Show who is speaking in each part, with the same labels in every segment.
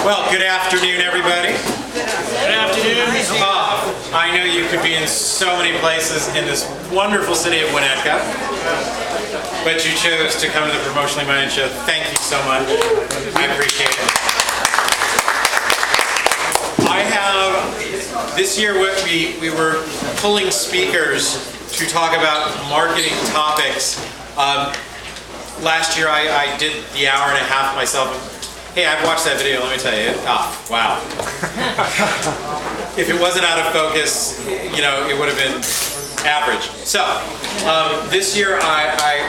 Speaker 1: Well, good afternoon, everybody.
Speaker 2: Good afternoon.
Speaker 1: I know you could be in so many places in this wonderful city of Winnetka, but you chose to come to the Promotionally Minded Show. Thank you so much. I appreciate it. I have, this year we were pulling speakers to talk about marketing topics. Last year I did the hour and a half myself. Hey, I've watched that video, let me tell you. Wow. If it wasn't out of focus, you know, it would have been average. So, this year I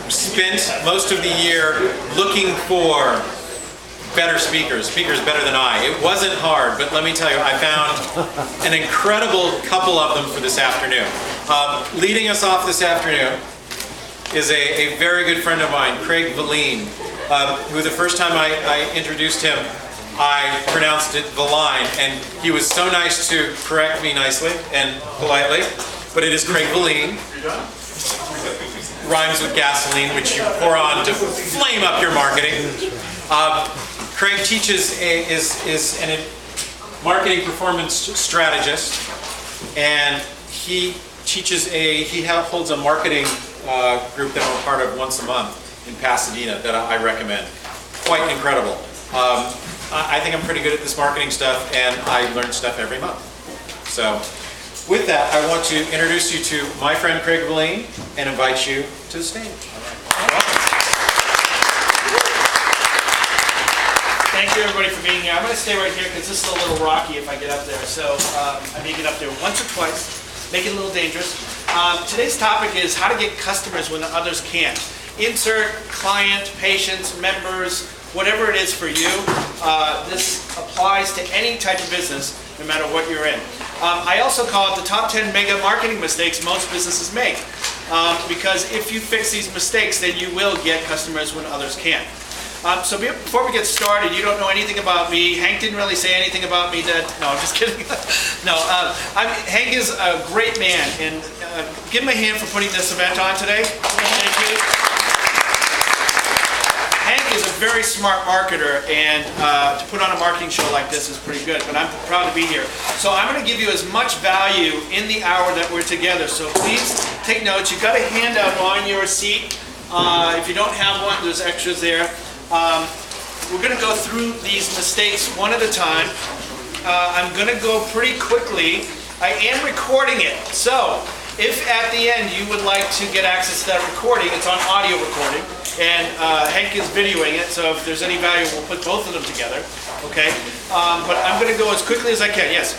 Speaker 1: spent most of the year looking for better speakers better than I. It wasn't hard, but let me tell you, I found an incredible couple of them for this afternoon. Leading us off this afternoon is a very good friend of mine, Craig Valine, who the first time I introduced him, I pronounced it Valine, and he was so nice to correct me nicely and politely, but it is Craig Valine. Rhymes with gasoline, which you pour on to flame up your marketing. Craig teaches, is a marketing performance strategist, and he teaches he holds a marketing group that I'm a part of once a month in Pasadena that I recommend. Quite incredible. I think I'm pretty good at this marketing stuff, and I learn stuff every month. So with that, I want to introduce you to my friend Craig Valine and invite you to the stage.
Speaker 2: Thank you everybody for being here. I'm going to stay right here because this is a little rocky if I get up there. So I may get up there once or twice, make it a little dangerous. Today's topic is how to get customers when others can't. Insert client, patients, members, whatever it is for you. This applies to any type of business, no matter what you're in. I also call it the top 10 mega marketing mistakes most businesses make. Because if you fix these mistakes, then you will get customers when others can't. So before we get started, you don't know anything about me. Hank didn't really say anything about me. No, I'm just kidding. No, Hank is a great man, and give him a hand for putting this event on today. Thank you. Hank is a very smart marketer, and to put on a marketing show like this is pretty good, but I'm proud to be here. So I'm going to give you as much value in the hour that we're together, so please take notes. You've got a handout on your seat. If you don't have one, there's extras there. We're going to go through these mistakes one at a time. I'm going to go pretty quickly. I am recording it, so if at the end you would like to get access to that recording, it's on audio recording, and Hank is videoing it, so if there's any value, we'll put both of them together, okay? But I'm going to go as quickly as I can, yes?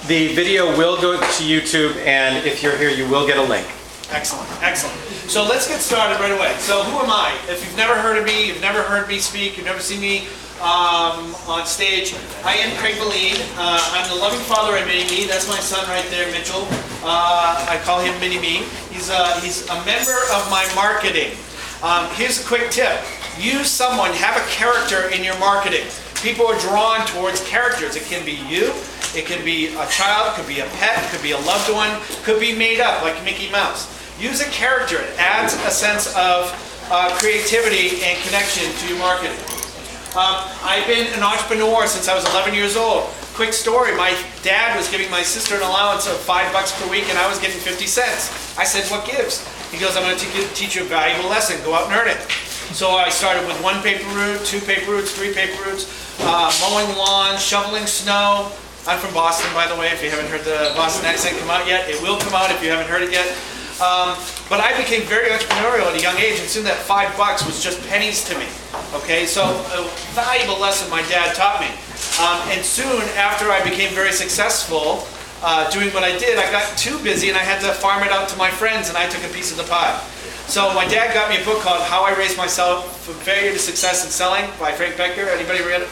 Speaker 1: The video will go to YouTube, and if you're here, you will get a link.
Speaker 2: Excellent, excellent. So let's get started right away. So who am I? If you've never heard of me, you've never heard me speak, you've never seen me on stage, I am Craig Valine. I'm the loving father of Mini-Me. That's my son right there, Mitchell. I call him Mini-Me. He's a member of my marketing. Here's a quick tip. Use someone, have a character in your marketing. People are drawn towards characters. It can be you, it can be a child, it could be a pet, it could be a loved one, it could be made up like Mickey Mouse. Use a character. It adds a sense of creativity and connection to your marketing. I've been an entrepreneur since I was 11 years old. Quick story, my dad was giving my sister an allowance of $5 per week and I was getting 50 cents. I said, what gives? He goes, I'm going to teach you a valuable lesson. Go out and earn it. So I started with 1 paper route, 2 paper routes, 3 paper routes, mowing lawns, shoveling snow. I'm from Boston, by the way, if you haven't heard the Boston accent come out yet. It will come out if you haven't heard it yet. But I became very entrepreneurial at a young age, and soon that $5 was just pennies to me. Okay, so a valuable lesson my dad taught me. And soon after I became very successful doing what I did, I got too busy and I had to farm it out to my friends, and I took a piece of the pie. So my dad got me a book called How I Raised Myself from Failure to Success in Selling by Frank Becker. Anybody read it?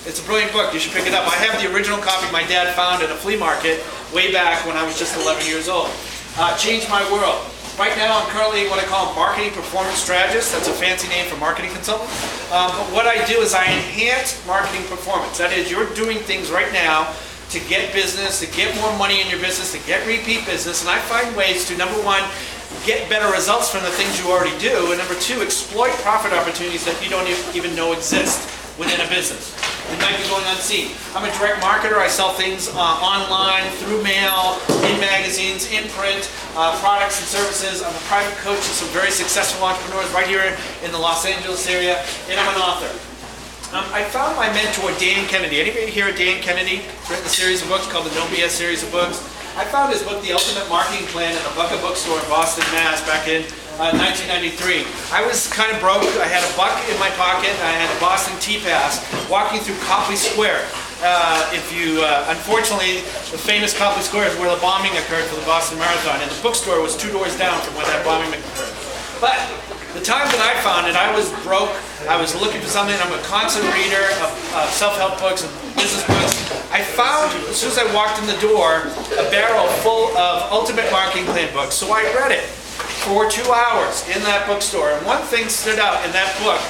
Speaker 2: It's a brilliant book. You should pick it up. I have the original copy my dad found at a flea market way back when I was just 11 years old. Changed my world. Right now I'm currently what I call a marketing performance strategist. That's a fancy name for marketing consultant. But what I do is I enhance marketing performance. That is, you're doing things right now to get business, to get more money in your business, to get repeat business, and I find ways to, number one, get better results from the things you already do, and number two, exploit profit opportunities that you don't even know exist within a business. It might be going unseen. I'm a direct marketer. I sell things online, through mail, in magazines, in print, products and services. I'm a private coach to some very successful entrepreneurs right here in the Los Angeles area, and I'm an author. I found my mentor, Dan Kennedy. Anybody here at Dan Kennedy? He's written a series of books called the No BS series of books. I found his book, The Ultimate Marketing Plan, at a Buck bookstore in Boston, Mass. back in 1993. I was kind of broke. I had a buck in my pocket. I had a Boston Tea Pass walking through Copley Square. Unfortunately, the famous Copley Square is where the bombing occurred for the Boston Marathon, and the bookstore was 2 doors down from where that bombing occurred. But the time that I found it, I was broke. I was looking for something. I'm a constant reader of self-help books and business books. I found, as soon as I walked in the door, a barrel full of Ultimate Marketing Plan books. So I read it for 2 hours in that bookstore. And one thing stood out in that book,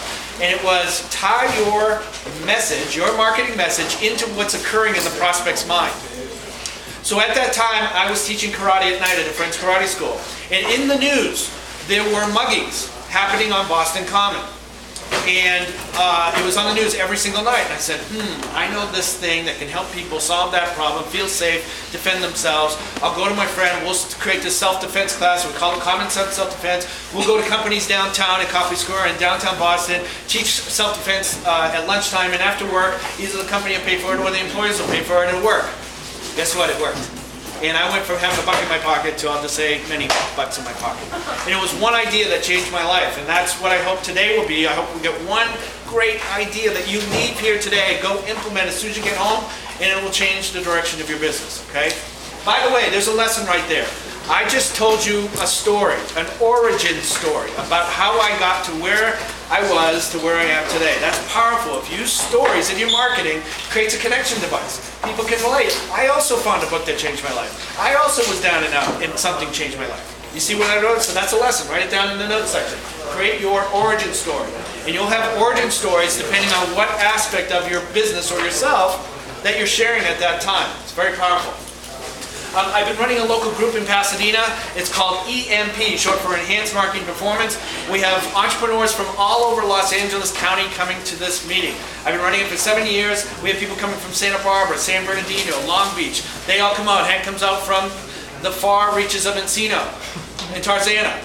Speaker 2: and it was tie your message, your marketing message, into what's occurring in the prospect's mind. So at that time, I was teaching karate at night at a friend's karate school. And in the news, there were muggings happening on Boston Common. And it was on the news every single night. And I said, I know this thing that can help people solve that problem, feel safe, defend themselves. I'll go to my friend, we'll create this self-defense class, we call it Common Sense Self-Defense. We'll go to companies downtown at Copley Square in downtown Boston, teach self-defense at lunchtime and after work. Either the company will pay for it or the employees will pay for it, and it'll work. Guess what? It worked. And I went from having a buck in my pocket to, I'll just say, many bucks in my pocket. And it was one idea that changed my life. And that's what I hope today will be. I hope we get one great idea that you leave here today, go implement as soon as you get home, and it will change the direction of your business, okay? By the way, there's a lesson right there. I just told you a story, an origin story, about how I got to where I was to where I am today. That's powerful. If you use stories in your marketing, it creates a connection device. People can relate. I also found a book that changed my life. I also was down and out, and something changed my life. You see what I wrote? So that's a lesson. Write it down in the notes section. Create your origin story. And you'll have origin stories depending on what aspect of your business or yourself that you're sharing at that time. It's very powerful. I've been running a local group in Pasadena. It's called EMP, short for Enhanced Marketing Performance. We have entrepreneurs from all over Los Angeles County coming to this meeting. I've been running it for 7 years. We have people coming from Santa Barbara, San Bernardino, Long Beach. They all come out. Hank comes out from the far reaches of Encino and Tarzana.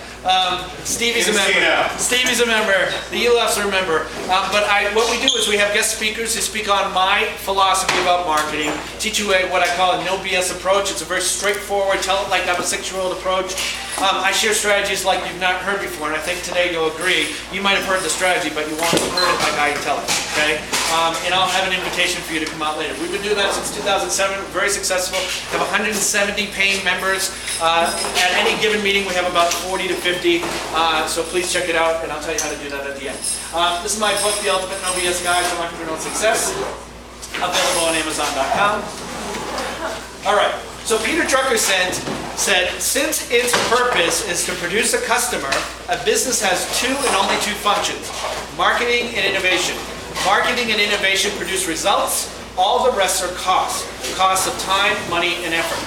Speaker 2: Stevie's a member. Stevie's a member. The Yuloffs are a member. What we do is we have guest speakers who speak on my philosophy about marketing, teach you what I call a no BS approach. It's a very straightforward, tell it like I'm a 6-year-old approach. I share strategies like you've not heard before, and I think today you'll agree. You might have heard the strategy, but you won't have heard it like I tell it, okay? And I'll have an invitation for you to come out later. We've been doing that since 2007, very successful. We have 170 paying members. At any given meeting, we have about 40 to 50, so please check it out, and I'll tell you how to do that at the end. This is my book, The Ultimate No BS Guide to Entrepreneurial Success, available on Amazon.com. All right. So Peter Drucker said, since its purpose is to produce a customer, a business has 2 and only 2 functions, marketing and innovation. Marketing and innovation produce results. All the rest are costs. Costs of time, money, and effort.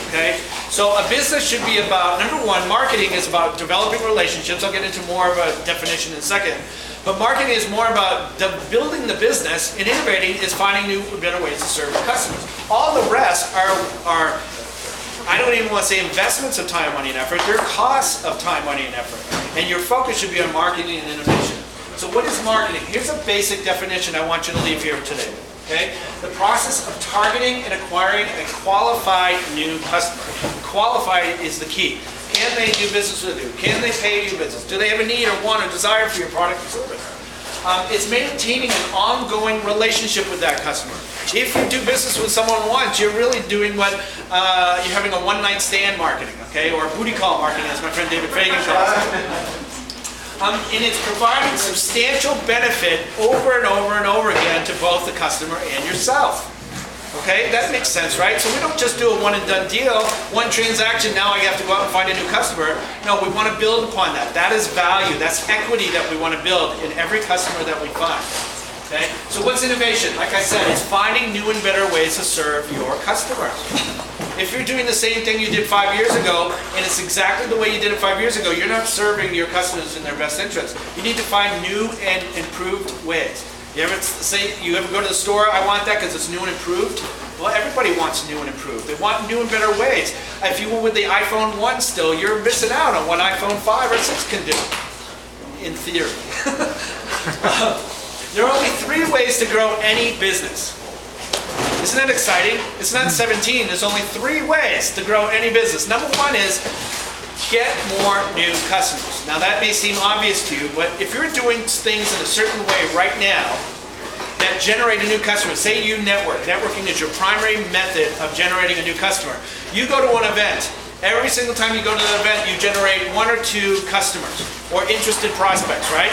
Speaker 2: Okay? So a business should be about, number 1, marketing is about developing relationships. I'll get into more of a definition in a second. But marketing is more about building the business, and innovating is finding new, better ways to serve your customers. All the rest are, I don't even want to say investments of time, money, and effort. They're costs of time, money, and effort. And your focus should be on marketing and innovation. So what is marketing? Here's a basic definition I want you to leave here today. Okay? The process of targeting and acquiring a qualified new customer. Qualified is the key. Can they do business with you? Can they pay you business? Do they have a need or want or desire for your product or service? It's maintaining an ongoing relationship with that customer. If you do business with someone once, you're really doing what you're having a one-night stand marketing, okay, or booty call marketing, as my friend David Fagan calls it. And it's providing substantial benefit over and over and over again to both the customer and yourself. Okay, that makes sense, right? So we don't just do a one and done deal, one transaction, now I have to go out and find a new customer. No, we want to build upon that. That is value, that's equity that we want to build in every customer that we find. Okay, so what's innovation? Like I said, it's finding new and better ways to serve your customers. If you're doing the same thing you did 5 years ago, and it's exactly the way you did it 5 years ago, you're not serving your customers in their best interest. You need to find new and improved ways. You ever say, you ever go to the store, I want that because it's new and improved? Well, everybody wants new and improved. They want new and better ways. If you were with the iPhone 1 still, you're missing out on what iPhone 5 or 6 can do, in theory. There are only 3 ways to grow any business. Isn't that exciting? It's not 17. There's only 3 ways to grow any business. Number 1 is get more new customers. Now that may seem obvious to you, but if you're doing things in a certain way right now that generate a new customer, say you network. Networking is your primary method of generating a new customer. You go to an event. Every single time you go to an event, you generate 1 or 2 customers or interested prospects, right?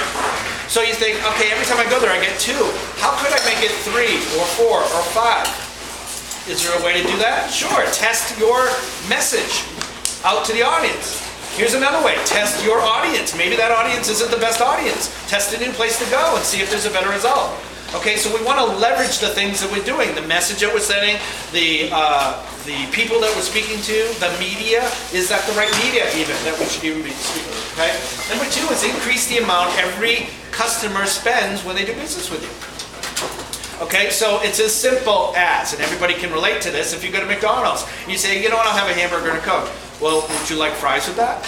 Speaker 2: So you think, okay, every time I go there, I get 2. How could I make it 3 or 4 or 5? Is there a way to do that? Sure, test your message out to the audience. Here's another way, test your audience. Maybe that audience isn't the best audience. Test a new place to go and see if there's a better result. Okay, so we want to leverage the things that we're doing, the message that we're sending, the people that we're speaking to, the media. Is that the right media even that we should even be speaking to, okay? Number 2 is increase the amount every customer spends when they do business with you. Okay, so it's as simple as, and everybody can relate to this, if you go to McDonald's, you say, you know what, I'll have a hamburger and a Coke. Well, would you like fries with that?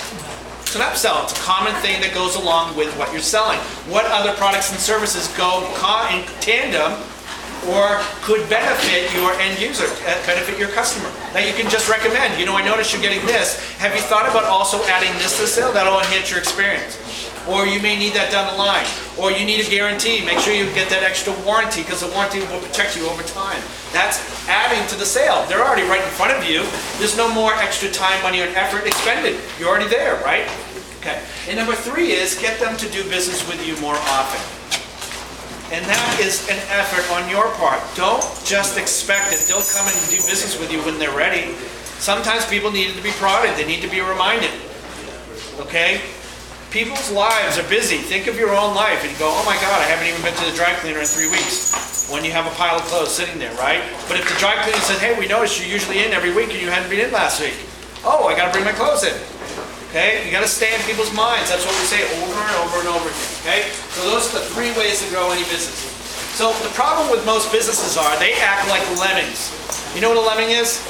Speaker 2: It's an upsell. It's a common thing that goes along with what you're selling. What other products and services go in tandem or could benefit your end user, benefit your customer, that you can just recommend? You know, I noticed you're getting this. Have you thought about also adding this to the sale? That'll enhance your experience. Or you may need that down the line. Or you need a guarantee. Make sure you get that extra warranty because the warranty will protect you over time. That's adding to the sale. They're already right in front of you. There's no more extra time, money, or effort expended. You're already there, right? Okay. And number 3 is get them to do business with you more often. And that is an effort on your part. Don't just expect that they'll come and do business with you when they're ready. Sometimes people need to be prodded. They need to be reminded. Okay? People's lives are busy. Think of your own life and you go, oh my God, I haven't even been to the dry cleaner in 3 weeks. When you have a pile of clothes sitting there, right? But if the dry cleaner said, hey, we noticed you're usually in every week and you hadn't been in last week. Oh, I got to bring my clothes in. Okay? You got to stay in people's minds. That's what we say over and over and over again. Okay? So those are the 3 ways to grow any business. So the problem with most businesses are they act like lemmings. You know what a lemming is?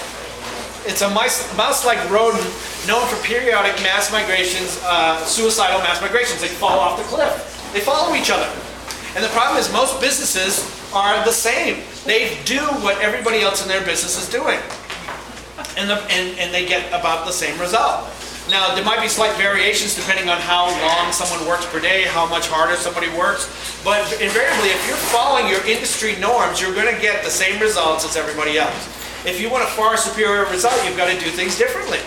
Speaker 2: It's a mouse-like rodent known for periodic mass migrations, suicidal mass migrations. They fall off the cliff. They follow each other. And the problem is most businesses are the same. They do what everybody else in their business is doing. And they get about the same result. Now, there might be slight variations depending on how long someone works per day, how much harder somebody works. But invariably, if you're following your industry norms, you're going to get the same results as everybody else. If you want a far superior result, you've got to do things differently.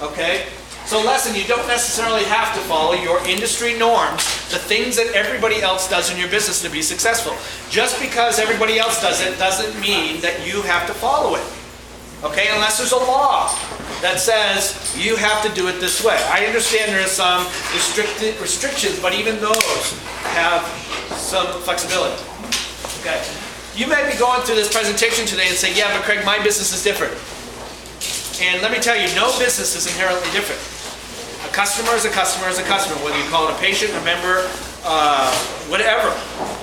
Speaker 2: Okay? So lesson, you don't necessarily have to follow your industry norms, the things that everybody else does in your business to be successful. Just because everybody else does it doesn't mean that you have to follow it. Okay? Unless there's a law that says you have to do it this way. I understand there are some restrictions, but even those have some flexibility. Okay? You may be going through this presentation today and say, yeah, but Craig, my business is different. And let me tell you, no business is inherently different. A customer is a customer is a customer, whether you call it a patient, a member, whatever.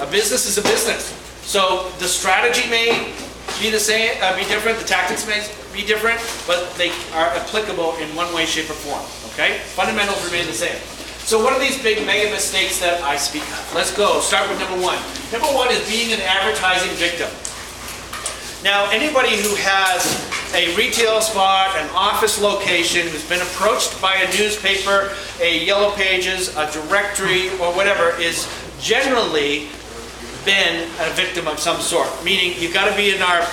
Speaker 2: A business is a business. So the strategy may be the same, be different, the tactics may be different, but they are applicable in one way, shape, or form. Okay? Fundamentals remain the same. So what are these big mega mistakes that I speak of? Let's go. Start with number 1. Number 1 is being an advertising victim. Now, anybody who has a retail spot, an office location, who's been approached by a newspaper, a Yellow Pages, a directory, or whatever, is generally been a victim of some sort. Meaning, you've got to be in our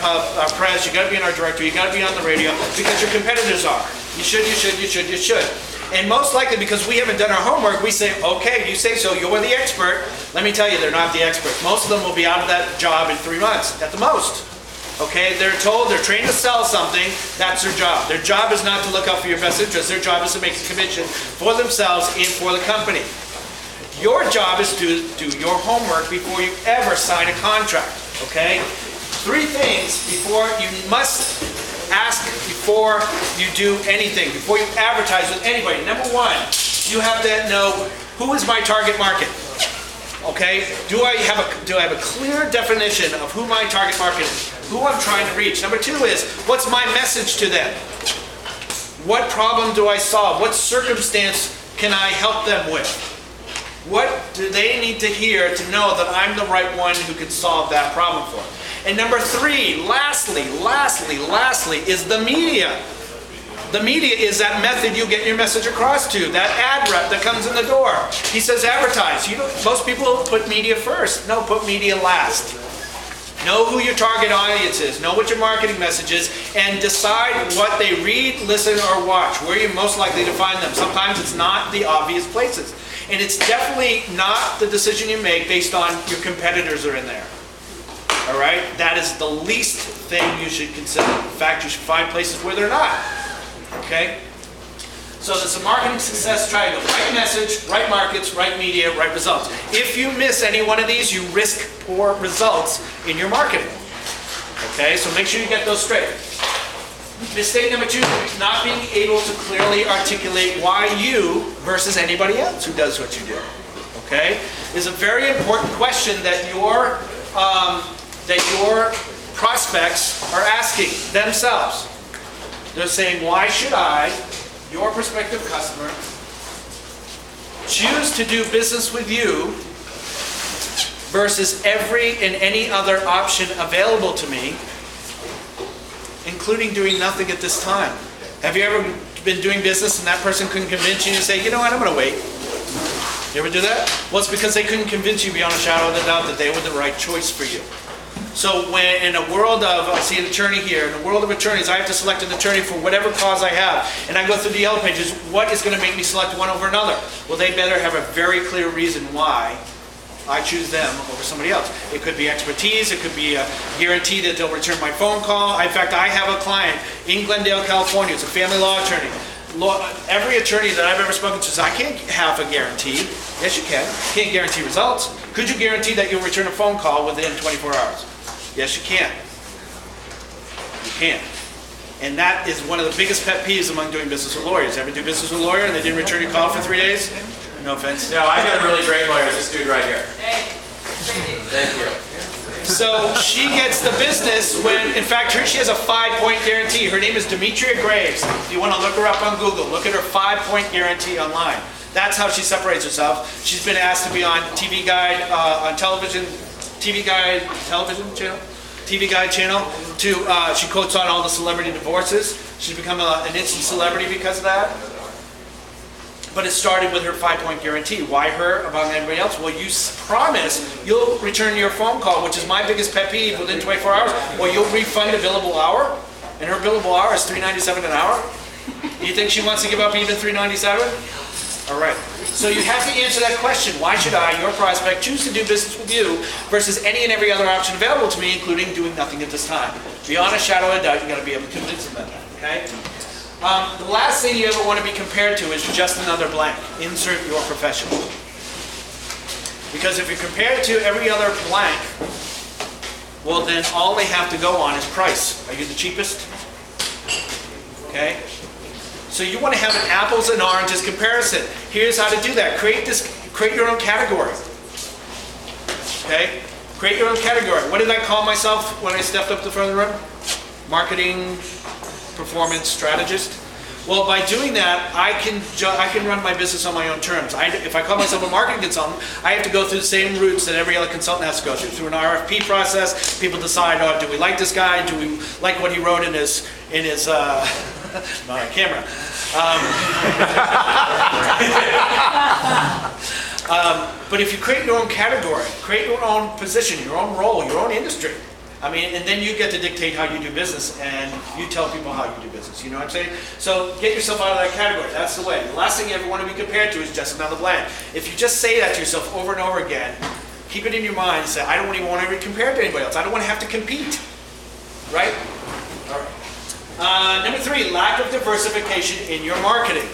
Speaker 2: press, you've got to be in our directory, you've got to be on the radio, because your competitors are. You should, you should, you should, you should. And most likely, because we haven't done our homework, we say, okay, you say so, you're the expert. Let me tell you, they're not the experts. Most of them will be out of that job in 3 months, at the most. Okay, they're told, they're trained to sell something, that's their job. Their job is not to look out for your best interest, their job is to make a commission for themselves and for the company. Your job is to do your homework before you ever sign a contract, okay? 3 things before you must ask before you do anything, before you advertise with anybody. Number 1, you have to know, who is my target market? Okay? Do I have a clear definition of who my target market is, who I'm trying to reach? Number 2 is, what's my message to them? What problem do I solve? What circumstance can I help them with? What do they need to hear to know that I'm the right one who can solve that problem for them? And number 3, lastly, is the media. The media is that method you get your message across to, that ad rep that comes in the door. He says advertise. Most people put media first. No, put media last. Know who your target audience is, know what your marketing message is, and decide what they read, listen, or watch, where you're most likely to find them. Sometimes it's not the obvious places. And it's definitely not the decision you make based on your competitors are in there. All right? That is the least thing you should consider. In fact, you should find places where they're not. Okay? So there's a marketing success triangle. Right message, right markets, right media, right results. If you miss any one of these, you risk poor results in your marketing. Okay? So make sure you get those straight. Mistake number 2, not being able to clearly articulate why you versus anybody else who does what you do. Okay? Is a very important question that your prospects are asking themselves. They're saying, why should I, your prospective customer, choose to do business with you versus every and any other option available to me, including doing nothing at this time? Have you ever been doing business and that person couldn't convince you to say, you know what, I'm going to wait? You ever do that? Well, it's because they couldn't convince you beyond a shadow of a doubt that they were the right choice for you. So when in a world of, I see an attorney here, in a world of attorneys, I have to select an attorney for whatever cause I have. And I go through the yellow pages, what is going to make me select one over another? Well, they better have a very clear reason why I choose them over somebody else. It could be expertise, it could be a guarantee that they'll return my phone call. In fact, I have a client in Glendale, California. It's a family law attorney. Every attorney that I've ever spoken to says, I can't have a guarantee. Yes, you can. You can't guarantee results. Could you guarantee that you'll return a phone call within 24 hours? Yes, you can. You can. And that is one of the biggest pet peeves among doing business with lawyers. Ever do business with a lawyer and they didn't return your call for 3 days? No offense.
Speaker 1: No, I got a really great lawyer, this dude right here. Thank you.
Speaker 2: So she gets the business when, in fact, she has a 5-point guarantee. Her name is Demetria Graves. If you want to look her up on Google, look at her 5-point guarantee online. That's how she separates herself. She's been asked to be on TV Guide, on television, TV Guide television channel, TV Guide channel. She quotes on all the celebrity divorces. She's become an instant celebrity because of that. But it started with her 5-point guarantee. Why her among everybody else? Well, you promise you'll return your phone call, which is my biggest pet peeve, within 24 hours, or you'll refund a billable hour, and her billable hour is $3.97 an hour. Do you think she wants to give up even $3.97? All right. So you have to answer that question. Why should I, your prospect, choose to do business with you versus any and every other option available to me, including doing nothing at this time? Beyond a shadow of a doubt, you've got to be able to convince them of that. Okay? The last thing you ever want to be compared to is just another blank. Insert your profession. Because if you're compared to every other blank, well then all they have to go on is price. Are you the cheapest? Okay? So you want to have an apples and oranges comparison. Here's how to do that. Create your own category. Okay? Create your own category. What did I call myself when I stepped up to the front of the room? Marketing performance strategist. Well, by doing that, I can run my business on my own terms. If I call myself a marketing consultant, I have to go through the same routes that every other consultant has to go through an RFP process. People decide, oh, do we like this guy? Do we like what he wrote in his not on camera. But if you create your own category, create your own position, your own role, your own industry, I mean, and then you get to dictate how you do business, and you tell people how you do business. You know what I'm saying? So get yourself out of that category. That's the way. The last thing you ever want to be compared to is just another blank. If you just say that to yourself over and over again, keep it in your mind and say, I don't even want to be compared to anybody else. I don't want to have to compete. Right? All right. Number 3, lack of diversification in your marketing.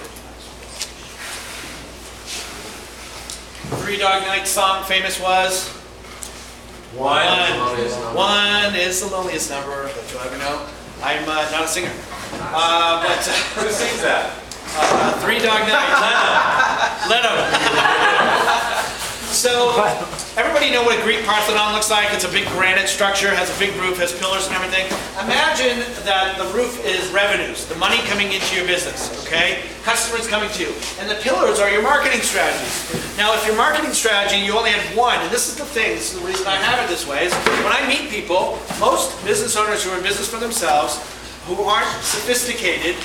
Speaker 2: Three Dog Night song famous was? One is the loneliest number that you'll ever know. I'm not a singer.
Speaker 1: Who sings that?
Speaker 2: Three Dog Night. Leno. So everybody know what a Greek Parthenon looks like? It's a big granite structure, has a big roof, has pillars and everything. Imagine that the roof is revenues, the money coming into your business, okay? Customers coming to you. And the pillars are your marketing strategies. Now, if your marketing strategy, you only had one, and this is the thing, this is the reason I have it this way, is when I meet people, most business owners who are in business for themselves, who aren't sophisticated,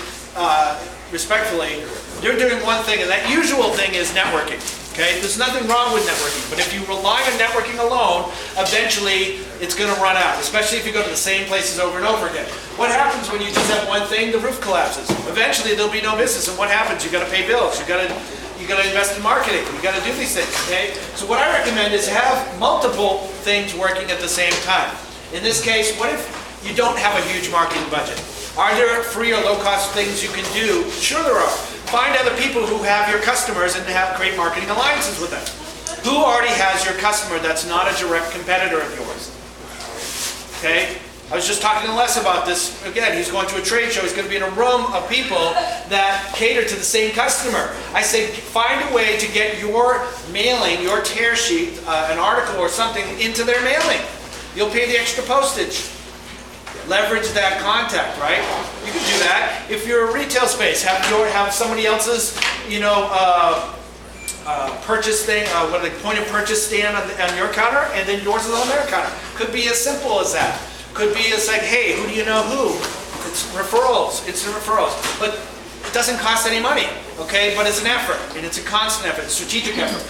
Speaker 2: respectfully, they're doing one thing, and that usual thing is networking. Okay? There's nothing wrong with networking, but if you rely on networking alone, eventually it's going to run out, especially if you go to the same places over and over again. What happens when you just have one thing? The roof collapses. Eventually there'll be no business, and what happens? You got to pay bills. You got to invest in marketing. You got to do these things. Okay? So what I recommend is have multiple things working at the same time. In this case, what if you don't have a huge marketing budget? Are there free or low-cost things you can do? Sure there are. Find other people who have your customers and have great marketing alliances with them. Who already has your customer that's not a direct competitor of yours? Okay? I was just talking to Les about this. Again, he's going to a trade show. He's going to be in a room of people that cater to the same customer. I say find a way to get your mailing, your tear sheet, an article or something into their mailing. You'll pay the extra postage. Leverage that contact, right? You can do that. If you're a retail space, have somebody else's, purchase thing, point of purchase stand on your counter, and then yours is on their counter. Could be as simple as that. Could be as like, hey, who do you know who? It's referrals. It's referrals, but it doesn't cost any money, okay? But it's an effort, and it's a constant effort, a strategic effort.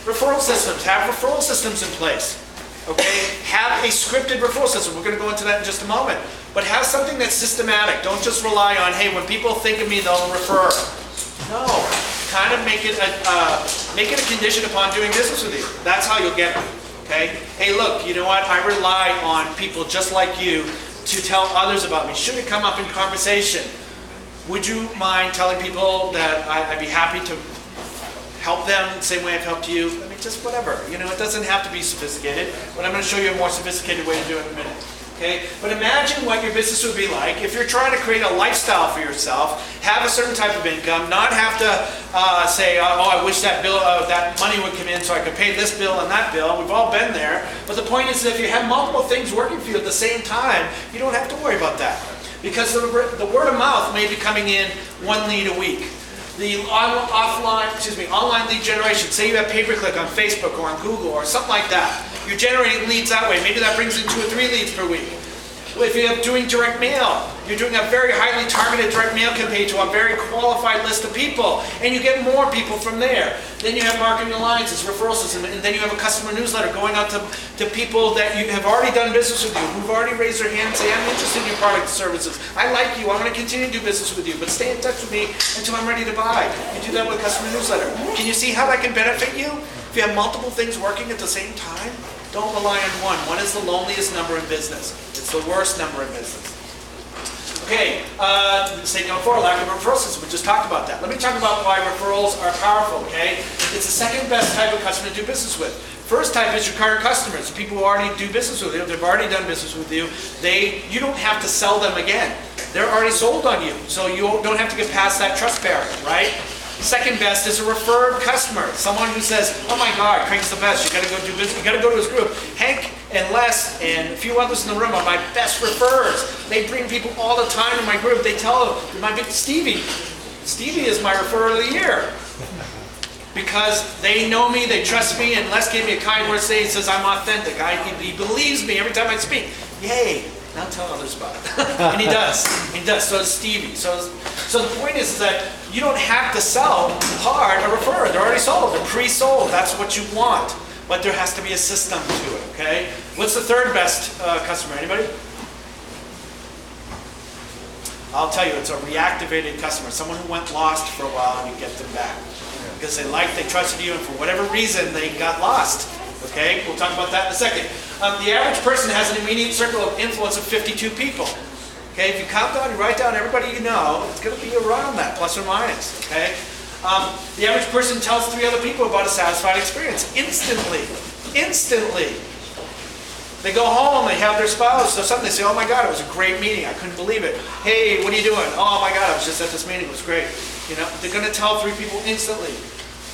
Speaker 2: Referral systems. Have referral systems in place. Okay, have a scripted referral system. We're going to go into that in just a moment. But have something that's systematic. Don't just rely on, hey, when people think of me, they'll refer. No, kind of make it a condition upon doing business with you. That's how you'll get it. Okay. Hey, look, you know what? I rely on people just like you to tell others about me. Should it come up in conversation, would you mind telling people that I'd be happy to help them the same way I've helped you? I mean, just whatever. You know, it doesn't have to be sophisticated, but I'm going to show you a more sophisticated way to do it in a minute. Okay? But imagine what your business would be like if you're trying to create a lifestyle for yourself, have a certain type of income, not have to say, oh, I wish that bill, that money would come in so I could pay this bill and that bill. We've all been there. But the point is that if you have multiple things working for you at the same time, you don't have to worry about that. Because the word of mouth may be coming in 1 lead a week. The online lead generation, say you have pay-per-click on Facebook or on Google or something like that. You're generating leads that way. Maybe that brings in 2 or 3 leads per week. If you're doing direct mail, you're doing a very highly targeted direct mail campaign to a very qualified list of people, and you get more people from there. Then you have marketing alliances, referral system, and then you have a customer newsletter going out to people that you have already done business with you, who've already raised their hand and say, I'm interested in your product and services. I like you. I want to continue to do business with you, but stay in touch with me until I'm ready to buy. You do that with a customer newsletter. Can you see how that can benefit you? If you have multiple things working at the same time, don't rely on one. One is the loneliest number in business. It's the worst number in business. Okay, same before, lack of a referral system. We just talked about that. Let me talk about why referrals are powerful, okay? It's the second best type of customer to do business with. First type is your current customers, people who already do business with you. They've already done business with you. You don't have to sell them again. They're already sold on you, so you don't have to get past that trust barrier, right? Second best is a referred customer. Someone who says, oh my God, Craig's the best. You gotta go do business. You gotta go to his group. Hank and Les and a few others in the room are my best referrers. They bring people all the time in my group. They tell them, my big Stevie is my referrer of the year. Because they know me, they trust me, and Les gave me a kind word today. He says I'm authentic. He believes me every time I speak. Yay. Now tell others about it. And he does. He does. So does Stevie. So the point is that you don't have to sell hard a referrer. They're already sold. They're pre-sold. That's what you want. But there has to be a system to it, okay? What's the third best customer? Anybody? I'll tell you, it's a reactivated customer. Someone who went lost for a while and you get them back. Because they trusted you, and for whatever reason, they got lost. Okay, we'll talk about that in a second. The average person has an immediate circle of influence of 52 people. Okay, if you count down, you write down everybody you know, it's going to be around that, plus or minus. Okay, the average person tells 3 other people about a satisfied experience instantly. Instantly. They go home, they have their spouse or something. They say, "Oh my God, it was a great meeting. I couldn't believe it. Hey, what are you doing? Oh my God, I was just at this meeting. It was great." You know, they're going to tell 3 people instantly.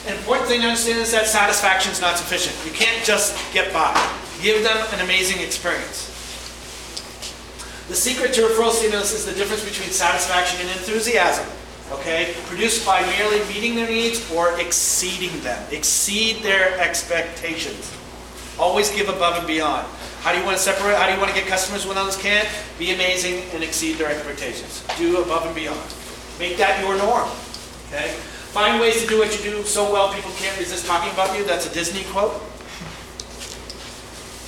Speaker 2: An important thing to understand is that satisfaction is not sufficient. You can't just get by. Give them an amazing experience. The secret to referral stimulus is the difference between satisfaction and enthusiasm. Okay? Produced by merely meeting their needs or exceeding them. Exceed their expectations. Always give above and beyond. How do you want to separate? How do you want to get customers when others can't? Be amazing and exceed their expectations. Do above and beyond. Make that your norm. Okay? Find ways to do what you do so well people can't resist talking about you. That's a Disney quote.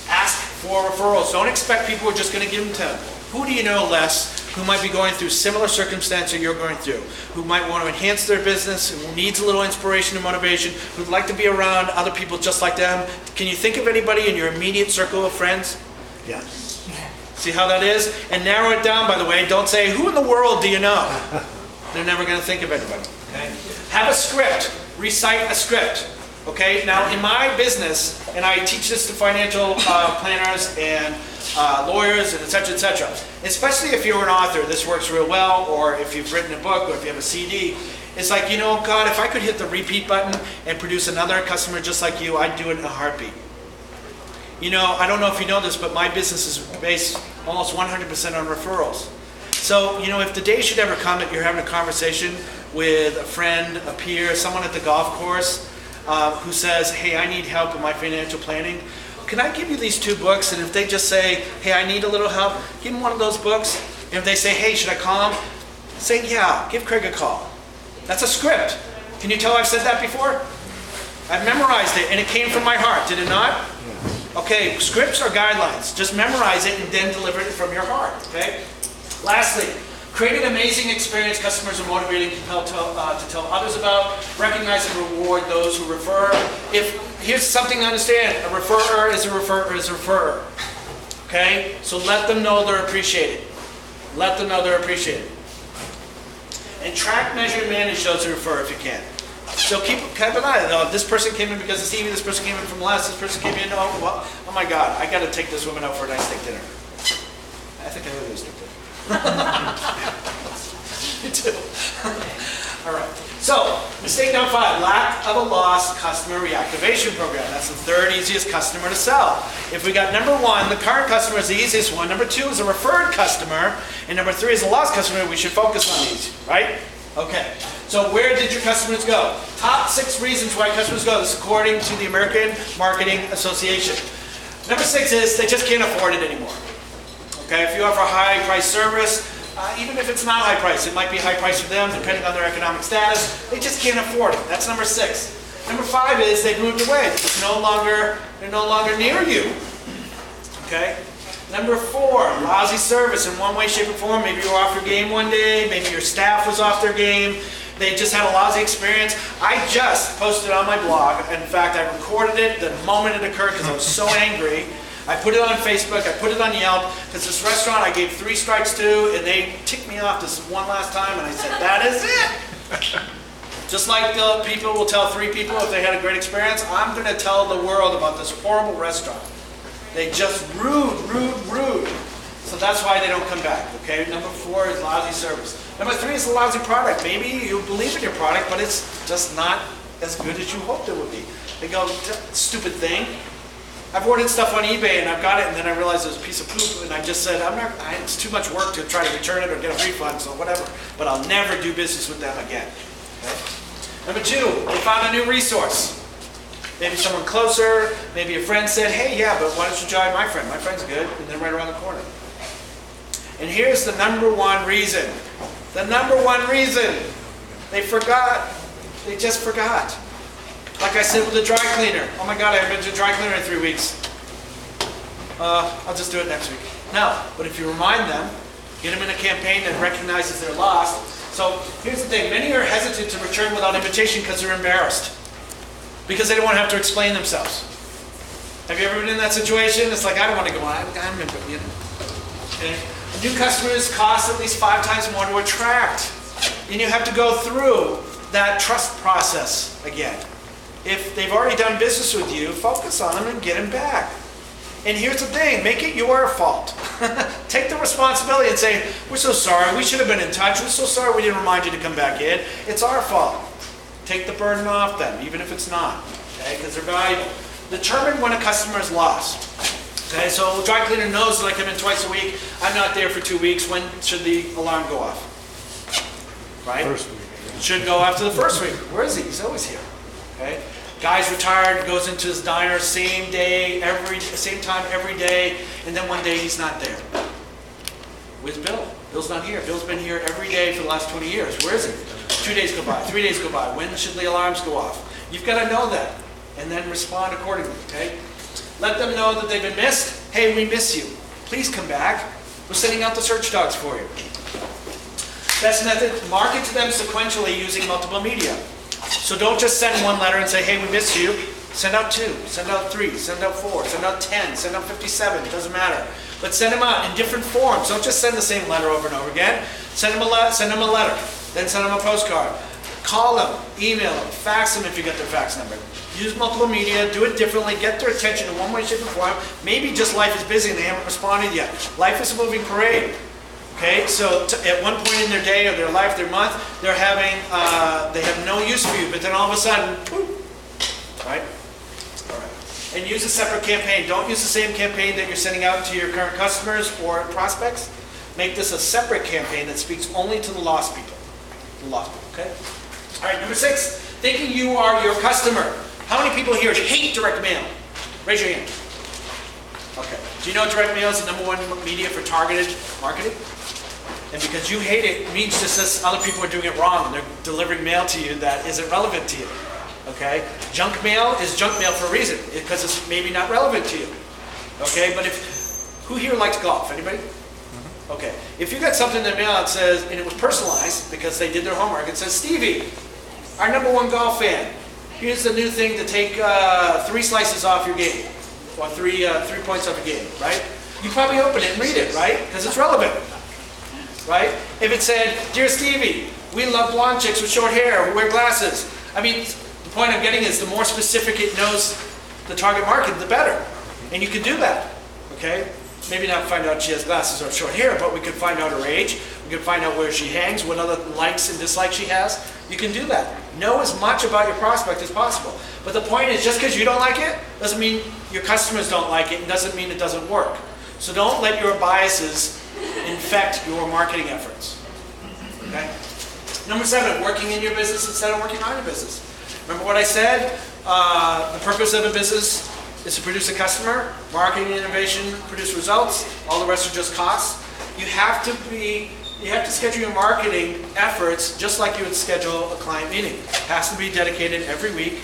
Speaker 2: Ask for referrals. Don't expect people are just going to give them to them. Who do you know, Les, who might be going through similar circumstances you're going through, who might want to enhance their business, who needs a little inspiration and motivation, who'd like to be around other people just like them? Can you think of anybody in your immediate circle of friends? Yeah. See how that is? And narrow it down, by the way. Don't say, who in the world do you know? They're never going to think of anybody. Okay? Have a script. Recite a script. Okay? Now, in my business, and I teach this to financial planners and lawyers and et cetera, especially if you're an author, this works real well, or if you've written a book, or if you have a CD, it's like, you know, God, if I could hit the repeat button and produce another customer just like you, I'd do it in a heartbeat. You know, I don't know if you know this, but my business is based almost 100% on referrals. So, you know, if the day should ever come that you're having a conversation with a friend, a peer, someone at the golf course who says, hey, I need help in my financial planning, can I give you these 2 books? And if they just say, hey, I need a little help, give them one of those books. And if they say, hey, should I call them? Say, yeah, give Craig a call. That's a script. Can you tell I've said that before? I've memorized it, and it came from my heart, did it not? Okay, scripts are guidelines. Just memorize it and then deliver it from your heart, okay? Lastly, create an amazing experience customers are motivated and compelled to tell others about. Recognize and reward those who refer. Here's something to understand. A referrer is a referrer is a referrer. Okay? So let them know they're appreciated. Let them know they're appreciated. And track, measure, and manage those who refer if you can. So keep an eye on it. This person came in because of Stevie, this person came in from Les, this person came in, oh my God, I got to take this woman out for a nice steak dinner. I think I would do a steak dinner. You too. All right. So, mistake number 5, lack of a lost customer reactivation program. That's the 3rd easiest customer to sell. If we got number 1, the current customer is the easiest one. Number 2 is a referred customer. And number 3 is a lost customer. We should focus on these, right? Okay. So where did your customers go? Top 6 reasons why customers go. This is according to the American Marketing Association. Number 6 is they just can't afford it anymore. Okay, if you offer a high price service, even if it's not high price, it might be high price for them depending on their economic status. They just can't afford it. That's number 6. Number 5 is they've moved away. They're no longer near you. Okay. Number 4, lousy service in one way, shape, or form. Maybe you were off your game one day. Maybe your staff was off their game. They just had a lousy experience. I just posted on my blog. In fact, I recorded it the moment it occurred because I was so angry. I put it on Facebook, I put it on Yelp, because this restaurant I gave 3 strikes to, and they ticked me off this one last time, and I said, that is it. Just like the people will tell 3 people if they had a great experience, I'm going to tell the world about this horrible restaurant. They just rude. So that's why they don't come back, okay? Number 4 is lousy service. Number 3 is a lousy product. Maybe you believe in your product, but it's just not as good as you hoped it would be. They go, stupid thing. I've ordered stuff on eBay and I've got it, and then I realized it was a piece of poop, and I just said, it's too much work to try to return it or get a refund, so whatever. But I'll never do business with them again. Okay? Number 2, they found a new resource. Maybe someone closer, maybe a friend said, hey, yeah, but why don't you join my friend? My friend's good, and they're right around the corner. And here's the number 1 reason. The number 1 reason. They forgot. They just forgot. Like I said with the dry cleaner. Oh my God, I haven't been to a dry cleaner in 3 weeks. I'll just do it next week. No, but if you remind them, get them in a campaign that recognizes they're lost. So here's the thing. Many are hesitant to return without invitation because they're embarrassed. Because they don't want to have to explain themselves. Have you ever been in that situation? It's like, I don't want to go on. I'm in, you know. Okay? New customers cost at least 5 times more to attract. And you have to go through that trust process again. If they've already done business with you, focus on them and get them back. And here's the thing, make it your fault. Take the responsibility and say, we're so sorry, we should have been in touch, we're so sorry we didn't remind you to come back in. It's our fault. Take the burden off them, even if it's not, okay, because they're valuable. Determine when a customer is lost. Okay, so dry cleaner knows that I come in twice a week, I'm not there for 2 weeks, when should the alarm go off? Right?
Speaker 3: First week.
Speaker 2: Should go after the first week. Where is he? He's always here. Okay? Guy's retired, goes into his diner same day, same time every day, and then one day he's not there. Where's Bill? Bill's not here. Bill's been here every day for the last 20 years. Where is he? 2 days go by, 3 days go by. When should the alarms go off? You've got to know that, and then respond accordingly, okay? Let them know that they've been missed. Hey, we miss you. Please come back. We're sending out the search dogs for you. Best method, market to them sequentially using multiple media. So don't just send one letter and say, hey, we miss you. Send out 2, send out 3, send out 4, send out 10, send out 57, it doesn't matter. But send them out in different forms. Don't just send the same letter over and over again. Send them a letter, then send them a postcard. Call them, email them, fax them if you get their fax number. Use multiple media, do it differently, get their attention in one way, shape, or form. Maybe just life is busy and they haven't responded yet. Life is a moving parade. Okay, so at one point in their day or their life, their month, they're having, they have no use for you, but then all of a sudden, poof, right? All right. And use a separate campaign. Don't use the same campaign that you're sending out to your current customers or prospects. Make this a separate campaign that speaks only to the lost people. The lost people, okay? All right, number 6, thinking you are your customer. How many people here hate direct mail? Raise your hand. Okay. Do you know direct mail is the #1 media for targeted marketing? And because you hate it, it means just that other people are doing it wrong and they're delivering mail to you that isn't relevant to you. Okay? Junk mail is junk mail for a reason, because it's maybe not relevant to you. Okay? But who here likes golf? Anybody? Okay. If you got something in the mail that says, and it was personalized because they did their homework, it says, Stevie, our #1 golf fan, here's the new thing to take 3 slices off your game, or 3 points off your game, right? You probably open it and read it, right? Because it's relevant, right? If it said, dear Stevie, we love blonde chicks with short hair who wear glasses. I mean, the point I'm getting is the more specific it knows the target market, the better. And you can do that, okay? Maybe not find out she has glasses or short hair, but we could find out her age. We could find out where she hangs, what other likes and dislikes she has. You can do that. Know as much about your prospect as possible. But the point is, just because you don't like it, doesn't mean your customers don't like it, and doesn't mean it doesn't work. So don't let your biases infect your marketing efforts. Okay? Number 7, working in your business instead of working on your business. Remember what I said? The purpose of a business is to produce a customer. Marketing and innovation produce results. All the rest are just costs. You have to schedule your marketing efforts just like you would schedule a client meeting. It has to be dedicated every week.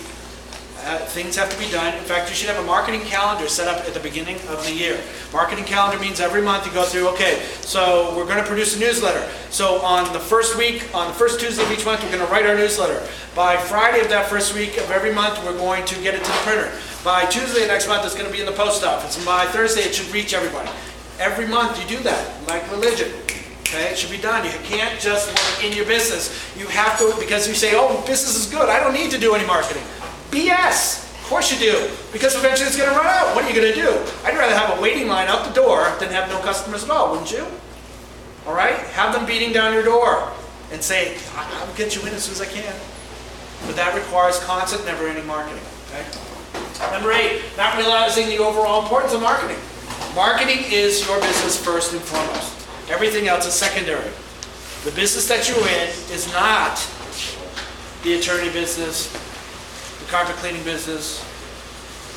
Speaker 2: Things have to be done. In fact, you should have a marketing calendar set up at the beginning of the year. Marketing calendar means every month you go through, okay, so we're going to produce a newsletter. So on the first week, on the first Tuesday of each month, we're going to write our newsletter. By Friday of that first week of every month, we're going to get it to the printer. By Tuesday of next month, it's going to be in the post office. And by Thursday, it should reach everybody. Every month you do that, like religion. Okay, it should be done. You can't just work in your business. You have to, because you say, oh, business is good, I don't need to do any marketing. BS! Of course you do, because eventually it's going to run out. What are you going to do? I'd rather have a waiting line out the door than have no customers at all, wouldn't you? All right? Have them beating down your door and say, I'll get you in as soon as I can. But that requires constant, never-ending marketing. Okay? Number 8, not realizing the overall importance of marketing. Marketing is your business first and foremost. Everything else is secondary. The business that you're in is not the attorney business, the carpet cleaning business,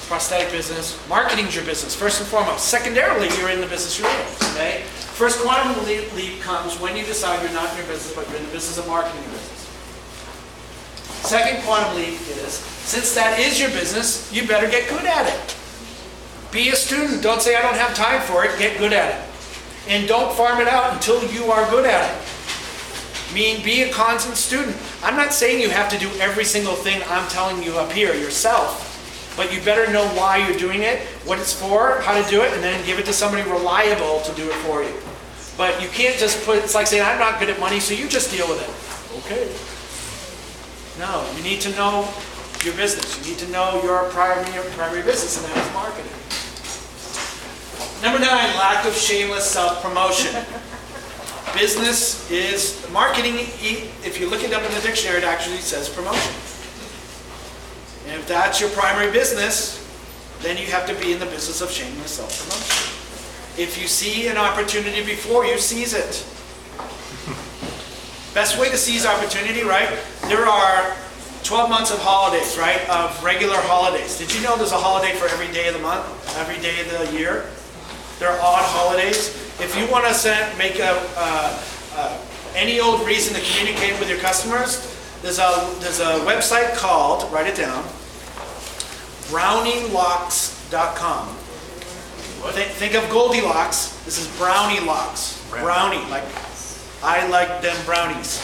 Speaker 2: the prosthetic business. Marketing is your business, first and foremost. Secondarily, you're in the business you're in. Okay? First quantum leap comes when you decide you're not in your business, but you're in the business of marketing your business. Second quantum leap is, since that is your business, you better get good at it. Be a student. Don't say, I don't have time for it. Get good at it. And don't farm it out until you are good at it. Be a constant student. I'm not saying you have to do every single thing I'm telling you up here yourself, but you better know why you're doing it, what it's for, how to do it, and then give it to somebody reliable to do it for you. But you can't just it's like saying, I'm not good at money, so you just deal with it. Okay. No, you need to know your business. You need to know your primary business, and that is marketing. Number 9, lack of shameless self-promotion. Business is marketing. If you look it up in the dictionary, it actually says promotion. if that's your primary business, then you have to be in the business of shameless self-promotion. If you see an opportunity before you, seize it. Best way to seize opportunity, right? There are 12 months of holidays, right? Of regular holidays. Did you know there's a holiday for every day of the month, every day of the year? There are odd holidays. If you want to make any old reason to communicate with your customers, there's a website called, write it down, brownylocks.com. Think of Goldilocks. This is Brownie Locks. Brownie, like I like them brownies.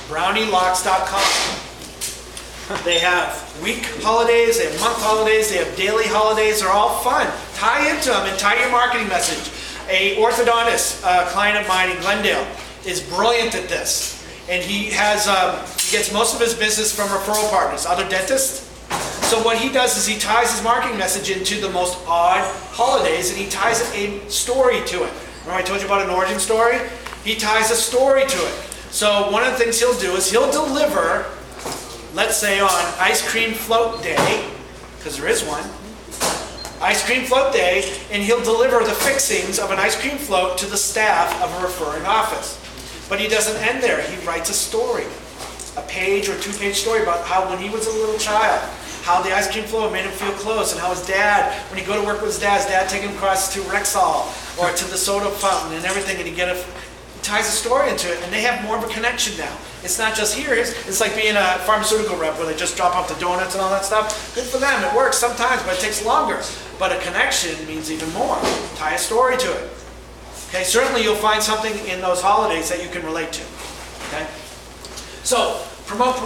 Speaker 2: brownylocks.com. They have week holidays, they have month holidays, they have daily holidays. They're all fun. Tie into them and tie your marketing message. A orthodontist, client of mine in Glendale, is brilliant at this. And he gets most of his business from referral partners, other dentists. So what he does is he ties his marketing message into the most odd holidays, and he ties a story to it. Remember I told you about an origin story? He ties a story to it. So one of the things he'll do is he'll deliver, let's say on Ice Cream Float Day, because there is one, Ice Cream Float Day, and he'll deliver the fixings of an ice cream float to the staff of a referring office. But he doesn't end there. He writes a story, a page or two-page story about how when he was a little child, how the ice cream float made him feel close, and how his dad, when he'd go to work with his dad take him across to Rexall or to the soda fountain and everything, and he ties a story into it, and they have more of a connection now. It's not just here. It's like being a pharmaceutical rep where they just drop off the donuts and all that stuff. Good for them. It works sometimes, but it takes longer. But a connection means even more. Tie a story to it. Okay, certainly you'll find something in those holidays that you can relate to. Okay? So, promote.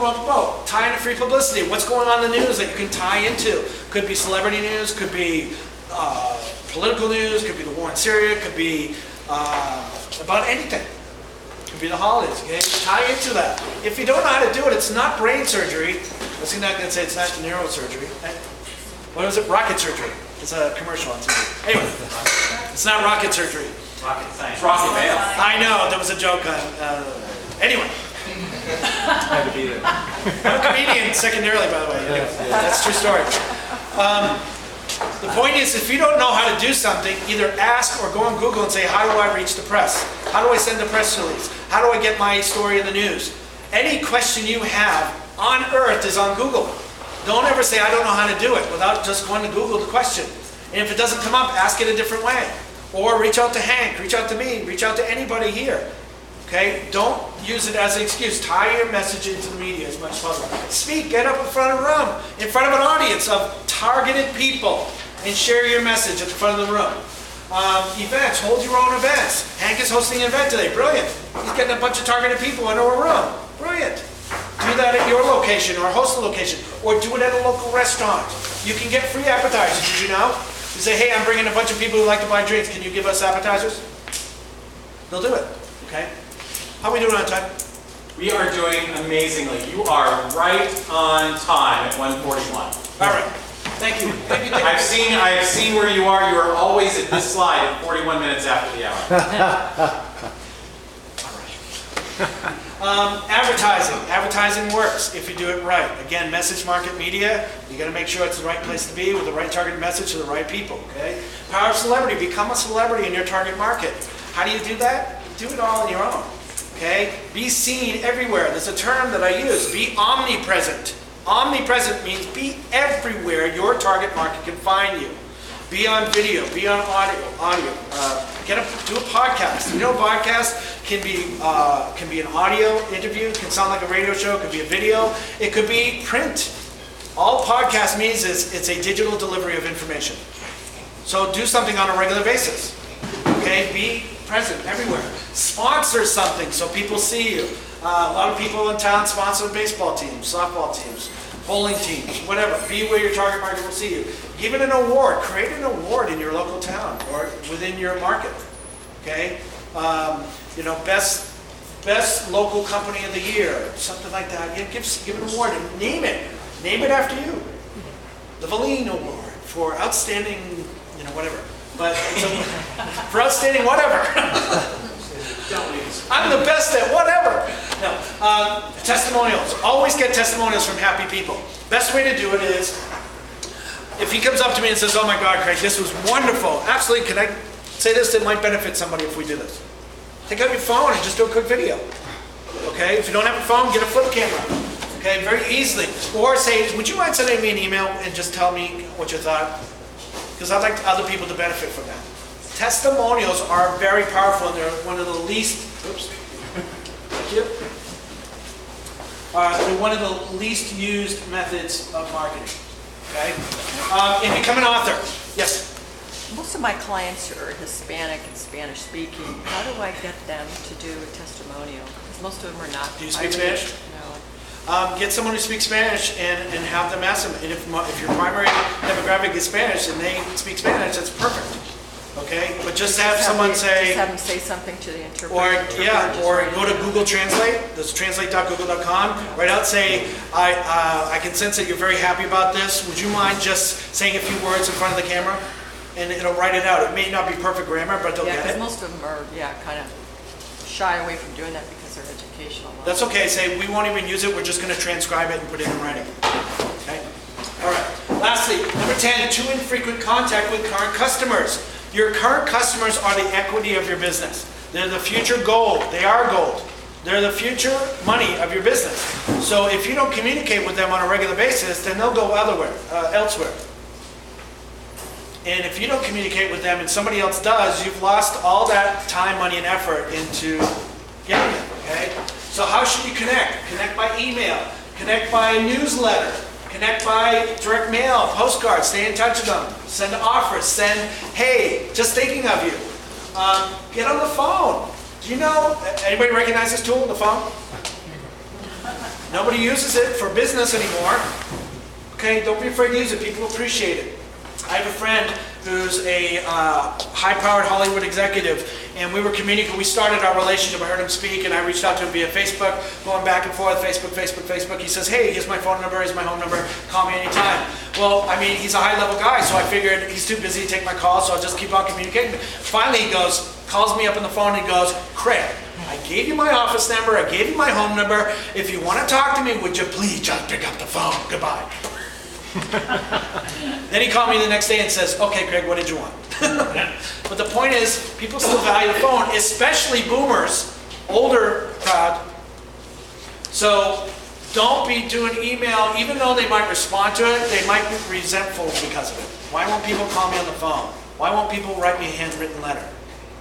Speaker 2: Tie into free publicity. What's going on in the news that you can tie into? Could be celebrity news, could be political news, could be the war in Syria, could be about anything. Could be the holidays, okay? Tie into that. If you don't know how to do it, it's not brain surgery. I was not going to say it's not neurosurgery. What is it? Rocket surgery. It's a commercial on TV. Anyway, it's not rocket surgery.
Speaker 3: Rocket science. Rocket mail.
Speaker 2: I know, there was a joke on, anyway.
Speaker 3: Had to be there.
Speaker 2: I'm a comedian secondarily, by the way. Anyway, that's a true story. The point is, if you don't know how to do something, either ask or go on Google and say, how do I reach the press? How do I send a press release? How do I get my story in the news? Any question you have on earth is on Google. Don't ever say, I don't know how to do it, without just going to Google the question. And if it doesn't come up, ask it a different way. Or reach out to Hank, reach out to me, reach out to anybody here. Okay? Don't use it as an excuse. Tie your message into the media as much as possible. Speak, get up in front of a room, in front of an audience of targeted people, and share your message at the front of the room. Events, hold your own events. Hank is hosting an event today. Brilliant. He's getting a bunch of targeted people into a room. Brilliant. Do that at your location or host a location, or do it at a local restaurant. You can get free appetizers, did you know? You say, hey, I'm bringing a bunch of people who like to buy drinks. Can you give us appetizers? They'll do it, okay? How are we doing on time?
Speaker 3: We are doing amazingly. You are right on time at 1:41.
Speaker 2: All right. Thank you. Thank you.
Speaker 3: I have seen where you are. You are always at this slide at 41 minutes after the hour.
Speaker 2: Advertising. Advertising works if you do it right. Again, message market media, you got to make sure it's the right place to be with the right target message to the right people, okay? Power of celebrity. Become a celebrity in your target market. How do you do that? Do it all on your own, okay? Be seen everywhere. There's a term that I use. Be omnipresent. Omnipresent means be everywhere your target market can find you. Be on video, be on audio. Do a podcast. You know, a podcast can be an audio interview, can sound like a radio show, it could be a video, it could be print. All podcast means is it's a digital delivery of information. So do something on a regular basis. Okay, be present everywhere. Sponsor something so people see you. A lot of people in town sponsor baseball teams, softball teams, bowling teams, whatever. Be where your target market will see you. Give it an award. Create an award in your local town or within your market. Okay? You know, best local company of the year, something like that. Yeah, give an award and name it. Name it after you. The Valine Award for outstanding, you know, whatever. But for outstanding whatever. I'm the best at whatever. No. Testimonials. Always get testimonials from happy people. Best way to do it is, if he comes up to me and says, oh my God, Craig, this was wonderful. Absolutely, can I say this? It might benefit somebody if we do this. Take out your phone and just do a quick video. Okay, if you don't have a phone, get a flip camera. Okay, very easily. Or say, would you mind sending me an email and just tell me what you thought? Because I'd like other people to benefit from that. Testimonials are very powerful, and they're one of the least, oops, thank you. They're one of the least used methods of marketing. Okay? And become an author. Yes?
Speaker 4: Most of my clients are Hispanic and Spanish speaking. How do I get them to do a testimonial? Because most of them are not.
Speaker 2: Do you speak Spanish?
Speaker 4: No.
Speaker 2: Get someone who speaks Spanish and have them ask them. And if your primary demographic is Spanish and they speak Spanish, that's perfect. Okay? But just have someone say...
Speaker 4: Just have them say something to the interpreter.
Speaker 2: Or go to Google Translate. That's translate.google.com. Right out, say, I can sense that you're very happy about this. Would you mind just saying a few words in front of the camera? And it'll write it out. It may not be perfect grammar, but they'll get it.
Speaker 4: Yeah, because most of them are, kind of shy away from doing that because they're educational.
Speaker 2: That's okay. Say, we won't even use it. We're just going to transcribe it and put it in writing. Okay? All right. Lastly, number 10, too infrequent contact with current customers. Your current customers are the equity of your business. They're the future gold. They are gold. They're the future money of your business. So if you don't communicate with them on a regular basis, then they'll go elsewhere. And if you don't communicate with them and somebody else does, you've lost all that time, money, and effort into getting it, okay? So how should you connect? Connect by email, connect by newsletter, connect by direct mail, postcards, stay in touch with them, send offers, send, hey, just thinking of you. Get on the phone. Do you know, anybody recognize this tool, the phone? Nobody uses it for business anymore. Okay, don't be afraid to use it. People appreciate it. I have a friend who's a high-powered Hollywood executive, and we were communicating. We started our relationship. I heard him speak, and I reached out to him via Facebook, going back and forth, Facebook. He says, hey, here's my phone number, here's my home number, call me anytime. Well, I mean, he's a high-level guy, so I figured he's too busy to take my call, so I'll just keep on communicating. Finally, he calls me up on the phone, and he goes, Craig, I gave you my office number, I gave you my home number. If you want to talk to me, would you please just pick up the phone? Goodbye. Then he called me the next day and says, okay, Craig, what did you want? But the point is, people still value the phone, especially boomers, older crowd. So don't be doing email, even though they might respond to it, they might be resentful because of it. Why won't people call me on the phone? Why won't people write me a handwritten letter?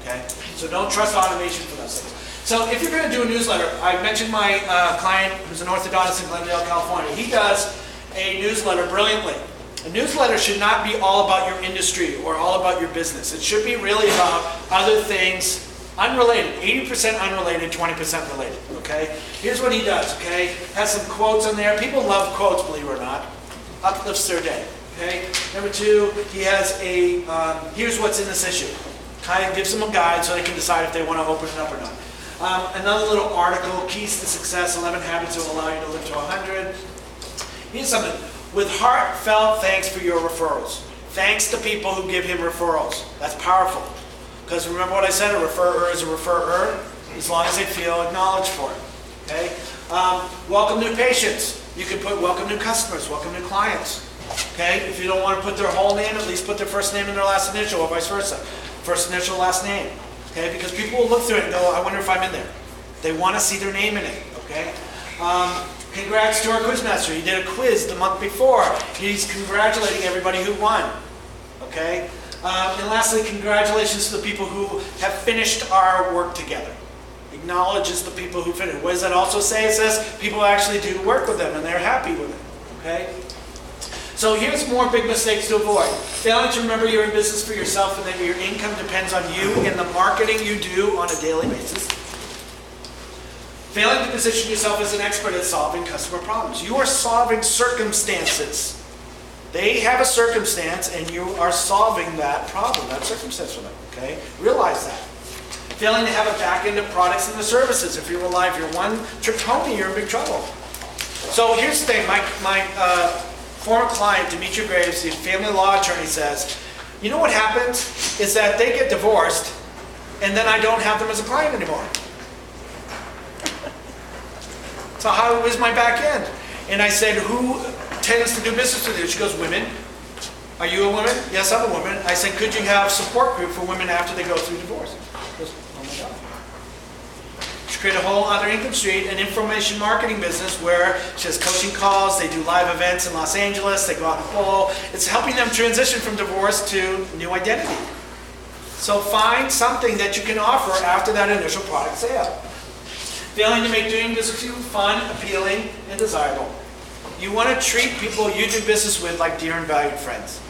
Speaker 2: Okay? So don't trust automation for those things. So if you're going to do a newsletter, I mentioned my client who's an orthodontist in Glendale, California. He does a newsletter brilliantly. A newsletter should not be all about your industry or all about your business. It should be really about other things, unrelated, 80% unrelated, 20% related, okay? Here's what he does, okay? Has some quotes on there. People love quotes, believe it or not. Uplifts their day, okay? Number 2, he has a, here's what's in this issue. Kind of gives them a guide so they can decide if they want to open it up or not. Another little article, Keys to Success, 11 Habits that will allow you to live to 100. Here's something. With heartfelt thanks for your referrals. Thanks to people who give him referrals. That's powerful. Because remember what I said, a referrer is a referrer, as long as they feel acknowledged for it. Okay? Welcome new patients. You can put welcome new customers, welcome new clients. Okay? If you don't want to put their whole name, at least put their first name and their last initial, or vice versa. First initial, last name. Okay? Because people will look through it and go, I wonder if I'm in there. They want to see their name in it. Okay? Congrats to our quizmaster. He did a quiz the month before. He's congratulating everybody who won. Okay? And lastly, congratulations to the people who have finished our work together. Acknowledges the people who finished. What does that also say? It says people actually do work with them and they're happy with it. Okay? So here's more big mistakes to avoid. Failing to remember you're in business for yourself and that your income depends on you and the marketing you do on a daily basis. Failing to position yourself as an expert at solving customer problems. You are solving circumstances. They have a circumstance and you are solving that problem, that circumstance for them, okay? Realize that. Failing to have a back end of products and the services. If you're one trick pony, you're in big trouble. So here's the thing, my former client, Demetri Graves, the family law attorney says, you know what happens is that they get divorced and then I don't have them as a client anymore. So how is my back end? And I said, who tends to do business with you? She goes, women. Are you a woman? Yes, I'm a woman. I said, could you have support group for women after they go through divorce? She goes, oh my God. She created a whole other income stream, an information marketing business where she has coaching calls, they do live events in Los Angeles, they go out and pull. It's helping them transition from divorce to new identity. So find something that you can offer after that initial product sale. Failing to make doing business with you fun, appealing, and desirable. You want to treat people you do business with like dear and valued friends.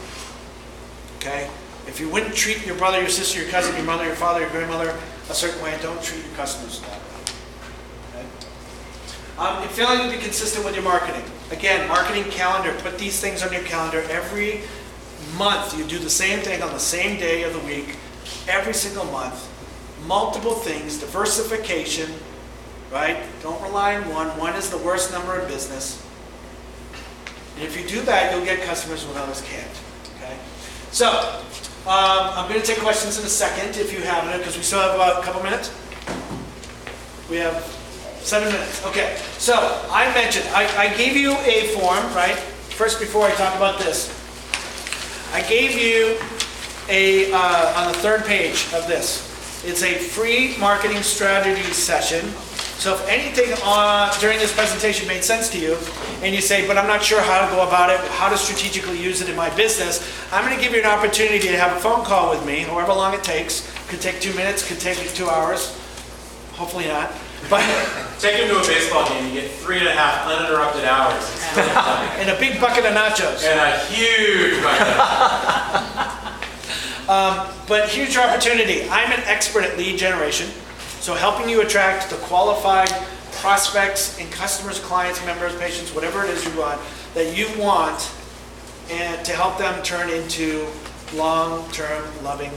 Speaker 2: Okay? If you wouldn't treat your brother, your sister, your cousin, your mother, your father, your grandmother a certain way, don't treat your customers that way. Okay? If failing to be consistent with your marketing. Again, marketing calendar. Put these things on your calendar every month. You do the same thing on the same day of the week, every single month. Multiple things, diversification, right? Don't rely on one. One is the worst number in business. And if you do that, you'll get customers when others can't. Okay? So, I'm going to take questions in a second if you have it, because we still have a couple minutes. We have 7 minutes. Okay. So, I mentioned, I gave you a form, right? First, before I talk about this, I gave you on the third page of this. It's a free marketing strategy session. So if anything during this presentation made sense to you, and you say, but I'm not sure how to go about it, how to strategically use it in my business, I'm going to give you an opportunity to have a phone call with me, however long it takes. Could take 2 minutes, could take 2 hours. Hopefully not. But
Speaker 3: Take him to a baseball game, you get 3.5 uninterrupted hours. It's really fun.
Speaker 2: and a big bucket of nachos.
Speaker 3: And a huge bucket.
Speaker 2: But here's your opportunity. I'm an expert at lead generation. So helping you attract the qualified prospects and customers, clients, members, patients, whatever it is you want, and to help them turn into long-term loving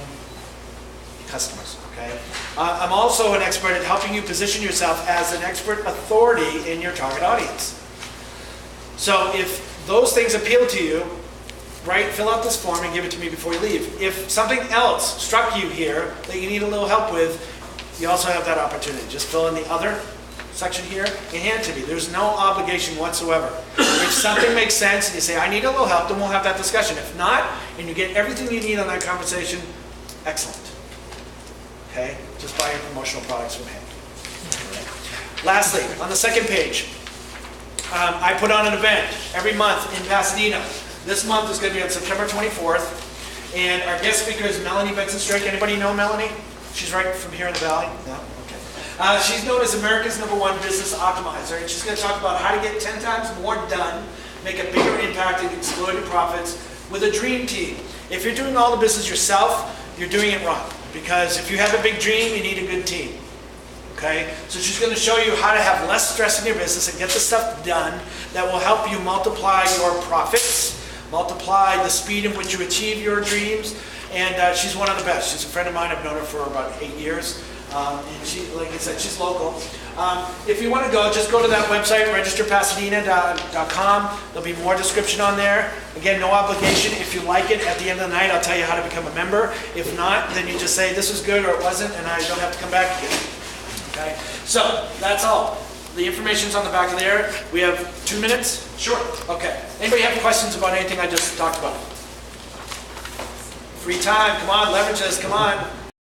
Speaker 2: customers, okay? I'm also an expert at helping you position yourself as an expert authority in your target audience. So if those things appeal to you, right, fill out this form and give it to me before you leave. If something else struck you here that you need a little help with, you also have that opportunity. Just fill in the other section here and hand it to me. There's no obligation whatsoever. If something makes sense and you say, I need a little help, then we'll have that discussion. If not, and you get everything you need on that conversation, excellent. Okay? Just buy your promotional products from hand. Lastly, on the second page, I put on an event every month in Pasadena. This month is going to be on September 24th. And our guest speaker is Melanie Benson-Strake. Anybody know Melanie? She's right from here in the Valley? No? Okay. She's known as America's #1 business optimizer, and she's going to talk about how to get 10 times more done, make a bigger impact, and exploit your profits with a dream team. If you're doing all the business yourself, you're doing it wrong. Because if you have a big dream, you need a good team. Okay? So she's going to show you how to have less stress in your business and get the stuff done that will help you multiply your profits, multiply the speed in which you achieve your dreams. And she's one of the best. She's a friend of mine. I've known her for about 8 years. And she, like I said, she's local. If you want to go, just go to that website, registerpasadena.com. There'll be more description on there. Again, no obligation. If you like it, at the end of the night, I'll tell you how to become a member. If not, then you just say this was good or it wasn't, and I don't have to come back again. Okay? So, that's all. The information's on the back of there. We have 2 minutes?
Speaker 3: Sure.
Speaker 2: Okay. Anybody have questions about anything I just talked about? Free time. Come on, leverage this. Come on.